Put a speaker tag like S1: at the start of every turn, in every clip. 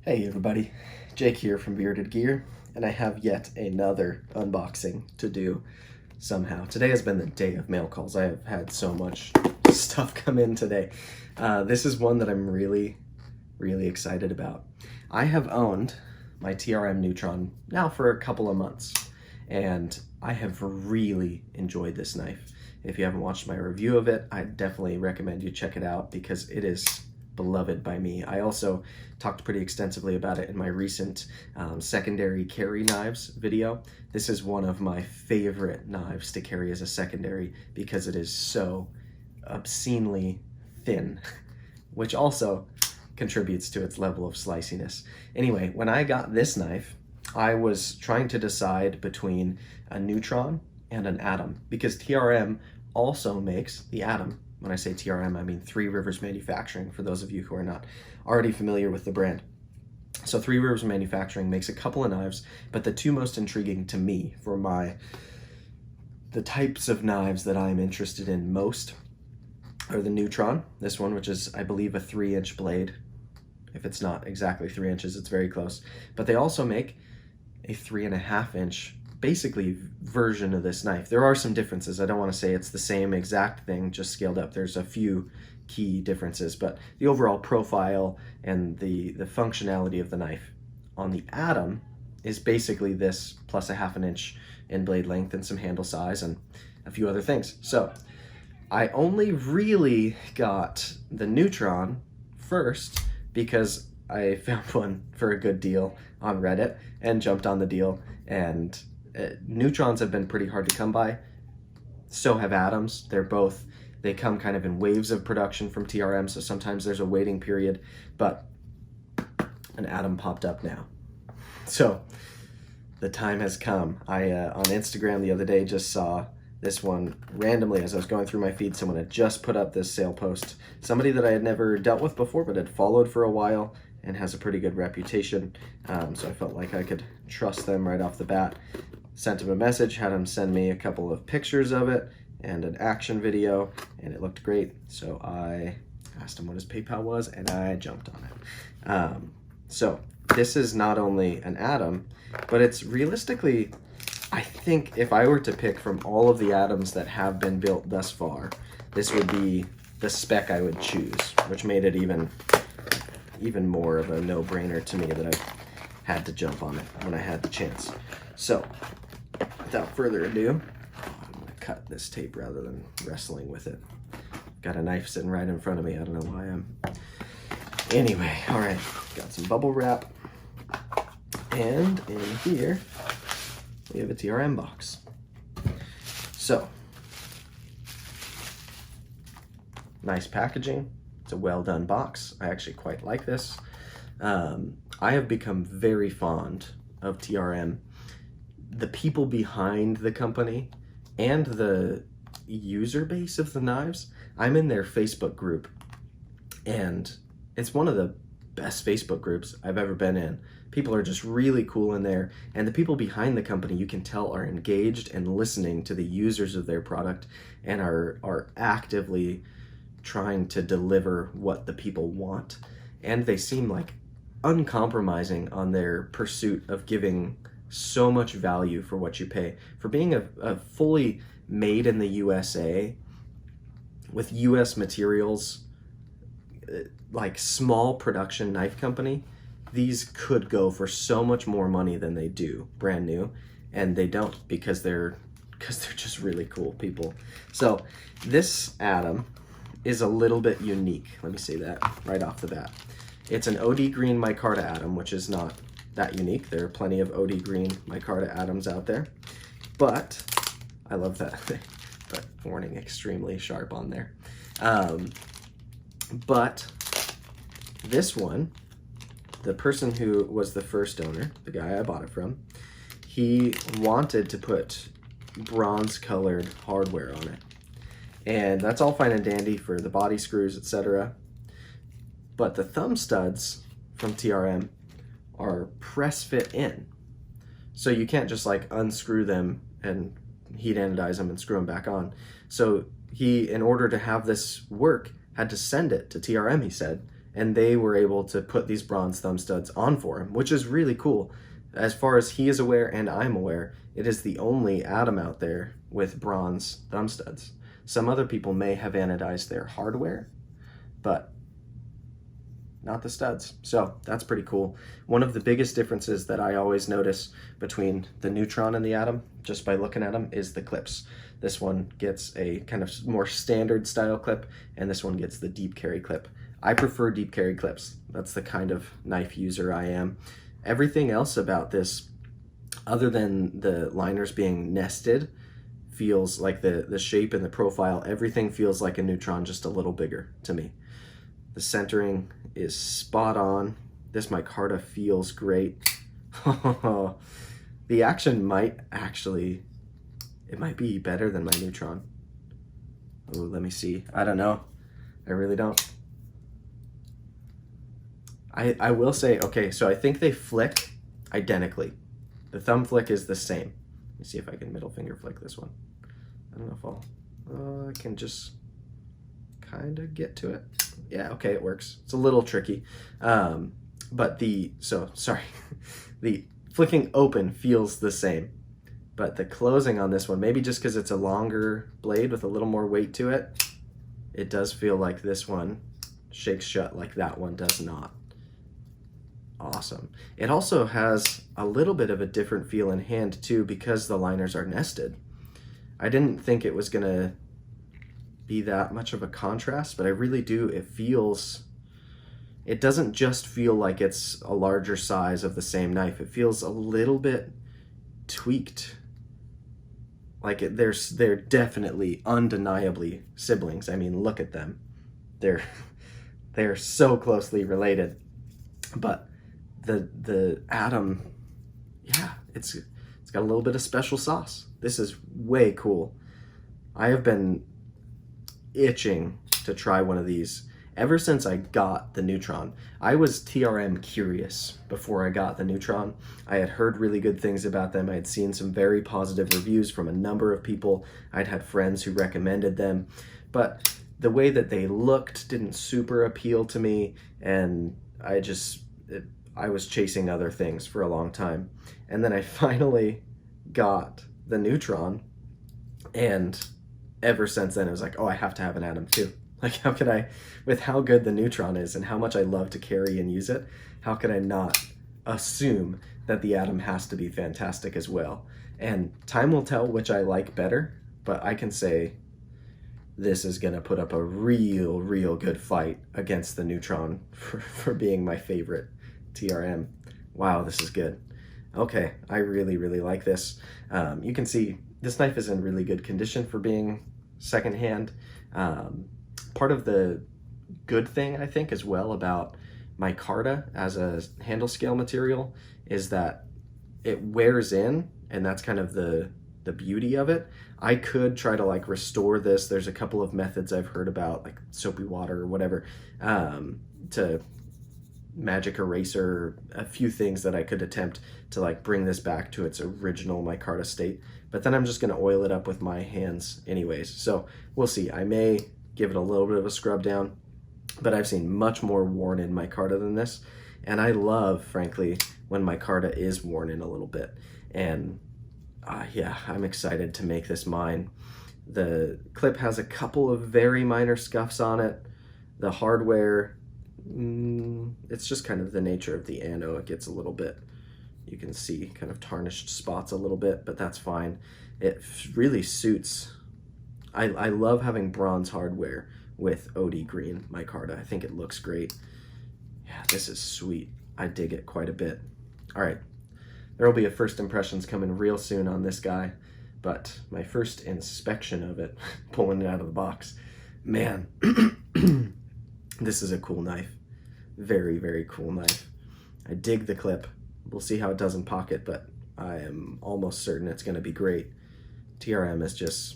S1: Hey everybody, Jake here from Bearded Gear, and I have yet another unboxing to do somehow. Today has been the day of mail calls. I have had so much stuff come in today. This is one that I'm really excited about. I have owned my TRM Neutron now for a couple of months, and I have really enjoyed this knife. If you haven't watched my review of it, I definitely recommend you check it out because it is beloved by me. I also talked pretty extensively about it in my recent secondary carry knives video. This is one of my favorite knives to carry as a secondary because it is so obscenely thin, which also contributes to its level of sliciness. Anyway, when I got this knife, I was trying to decide between a Neutron and an Atom because TRM also makes the Atom. When I say TRM, I mean Three Rivers Manufacturing, for those of you who are not already familiar with the brand. So Three Rivers Manufacturing makes a couple of knives, but the two most intriguing to me for the types of knives that I'm interested in most are the Neutron, this one, which is, I believe, a 3-inch blade. If it's not exactly 3 inches, it's very close. But they also make a 3.5-inch basically version of this knife. There are some differences. I don't want to say it's the same exact thing, just scaled up. There's a few key differences, but the overall profile and the functionality of the knife on the Atom is basically this plus a 1/2 inch in blade length and some handle size and a few other things. So I only really got the Neutron first because I found one for a good deal on Reddit and jumped on the deal, and Neutrons have been pretty hard to come by. So have Atoms. They come kind of in waves of production from TRM, so sometimes there's a waiting period, but an Atom popped up now. So the time has come. I on Instagram the other day just saw this one randomly as I was going through my feed. Someone had just put up this sale post. Somebody that I had never dealt with before but had followed for a while and has a pretty good reputation. So I felt like I could trust them right off the bat. Sent him a message, had him send me a couple of pictures of it and an action video, and it looked great. So I asked him what his PayPal was, and I jumped on it. So this is not only an Atom, but it's realistically, I think if I were to pick from all of the Atoms that have been built thus far, this would be the spec I would choose, which made it even more of a no-brainer to me that I had to jump on it when I had the chance. So without further ado, I'm gonna cut this tape rather than wrestling with it. Got a knife sitting right in front of me. I don't know why I'm. Anyway, all right, got some bubble wrap, and in here we have a TRM box. So nice packaging. It's a well done box. I actually quite like this. I have become very fond of TRM. The people behind the company and the user base of the knives. I'm in their Facebook group, and it's one of the best Facebook groups I've ever been in. People are just really cool in there, and the people behind the company, you can tell, are engaged and listening to the users of their product and are actively trying to deliver what the people want. And they seem like uncompromising on their pursuit of giving so much value for what you pay. For being a fully made in the USA with US materials, like small production knife company, these could go for so much more money than they do brand new, and they don't because they're just really cool people. So this Atom is a little bit unique. Let me say that right off the bat. It's an OD green micarta Atom, which is not that unique. There are plenty of OD green micarta Atoms out there, but I love that. But warning, extremely sharp on there. But this one, the person who was the first owner, the guy I bought it from, he wanted to put bronze colored hardware on it. And that's all fine and dandy for the body screws, etc. But the thumb studs from TRM are press fit in. So you can't just like unscrew them and heat anodize them and screw them back on. So he, in order to have this work, had to send it to TRM, he said, and they were able to put these bronze thumb studs on for him, which is really cool. As far as he is aware and I'm aware, it is the only Atom out there with bronze thumb studs. Some other people may have anodized their hardware, but not the studs. So that's pretty cool. One of the biggest differences that I always notice between the Neutron and the Atom, just by looking at them, is the clips. This one gets a kind of more standard style clip, and this one gets the deep carry clip. I prefer deep carry clips. That's the kind of knife user I am. Everything else about this, other than the liners being nested, feels like the shape and the profile, everything feels like a Neutron, just a little bigger to me. The centering is spot on. This micarta feels great. The action might actually, it might be better than my Neutron. Oh, let me see. I don't know. I really don't. I will say, okay, so I think they flick identically. The thumb flick is the same. Let me see if I can middle finger flick this one. I don't know if I can just kind of get to it. Yeah, okay, it works. It's a little tricky. But the flicking open feels the same. But the closing on this one, maybe just because it's a longer blade with a little more weight to it, it does feel like this one shakes shut like that one does not. Awesome. It also has a little bit of a different feel in hand too, because the liners are nested. I didn't think it was gonna be that much of a contrast, but I really do. It doesn't just feel like it's a larger size of the same knife. It feels a little bit tweaked. Like they're definitely, undeniably siblings. I mean, look at them. They're so closely related. But the Atom, yeah, it's got a little bit of special sauce. This is way cool. I have been itching to try one of these ever since I got the Neutron. I was TRM curious before I got the Neutron. I had heard really good things about them. I had seen some very positive reviews from a number of people. I'd had friends who recommended them, but the way that they looked didn't super appeal to me, and I was chasing other things for a long time. And then I finally got the Neutron, and ever since then, it was like, oh, I have to have an Atom too. Like, how could I, with how good the Neutron is and how much I love to carry and use it, how could I not assume that the Atom has to be fantastic as well? And time will tell which I like better, but I can say this is gonna put up a real good fight against the Neutron for being my favorite TRM. Wow, this is good. Okay, I really like this. You can see this knife is in really good condition for being secondhand. Part of the good thing, I think, as well about micarta as a handle scale material is that it wears in, and that's kind of the beauty of it. I could try to like restore this. There's a couple of methods I've heard about, like soapy water or whatever, to magic eraser, a few things that I could attempt to like bring this back to its original micarta state. But then I'm just gonna oil it up with my hands anyways. So we'll see. I may give it a little bit of a scrub down, but I've seen much more worn in micarta than this. And I love, frankly, when micarta is worn in a little bit. And yeah, I'm excited to make this mine. The clip has a couple of very minor scuffs on it. The hardware, it's just kind of the nature of the ano. It gets a little bit, you can see kind of tarnished spots a little bit, but that's fine. It really suits. I love having bronze hardware with OD green micarta. I think it looks great. Yeah, this is sweet. I dig it quite a bit. All right, there will be a first impressions coming real soon on this guy, but my first inspection of it, pulling it out of the box, man, this is a cool knife. Very cool knife. I dig the clip. We'll see how it does in pocket, but I am almost certain it's going to be great. TRM is just,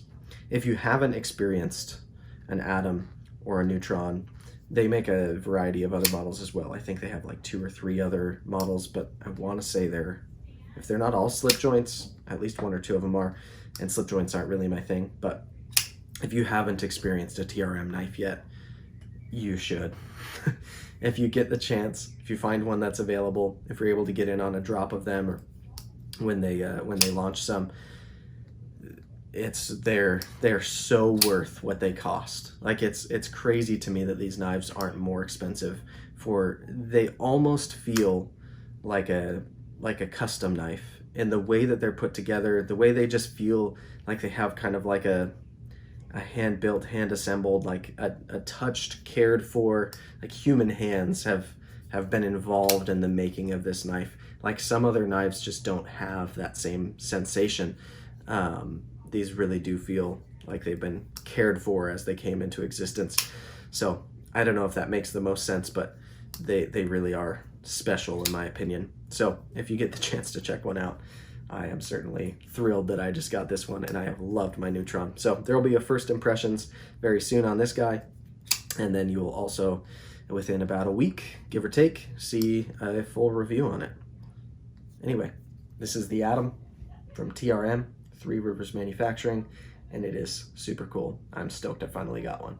S1: if you haven't experienced an Atom or a Neutron, they make a variety of other models as well. I think they have like 2 or 3 other models, but I want to say if they're not all slip joints, at least 1 or 2 of them are, and slip joints aren't really my thing. But if you haven't experienced a TRM knife yet, you should. if you get the chance, if you find one that's available, if you're able to get in on a drop of them, or when they launch some, they're so worth what they cost. Like it's crazy to me that these knives aren't more expensive. They almost feel like a custom knife in the way that they're put together, the way they just feel like they have kind of like a hand built, hand assembled, like a touched, cared for, like human hands have been involved in the making of this knife. Like some other knives just don't have that same sensation. These really do feel like they've been cared for as they came into existence. So I don't know if that makes the most sense, but they really are special in my opinion. So if you get the chance to check one out, I am certainly thrilled that I just got this one, and I have loved my Neutron. So there will be a first impressions very soon on this guy, and then you will also, within about a week, give or take, see a full review on it. Anyway, this is the Atom from TRM, Three Rivers Manufacturing, and it is super cool. I'm stoked I finally got one.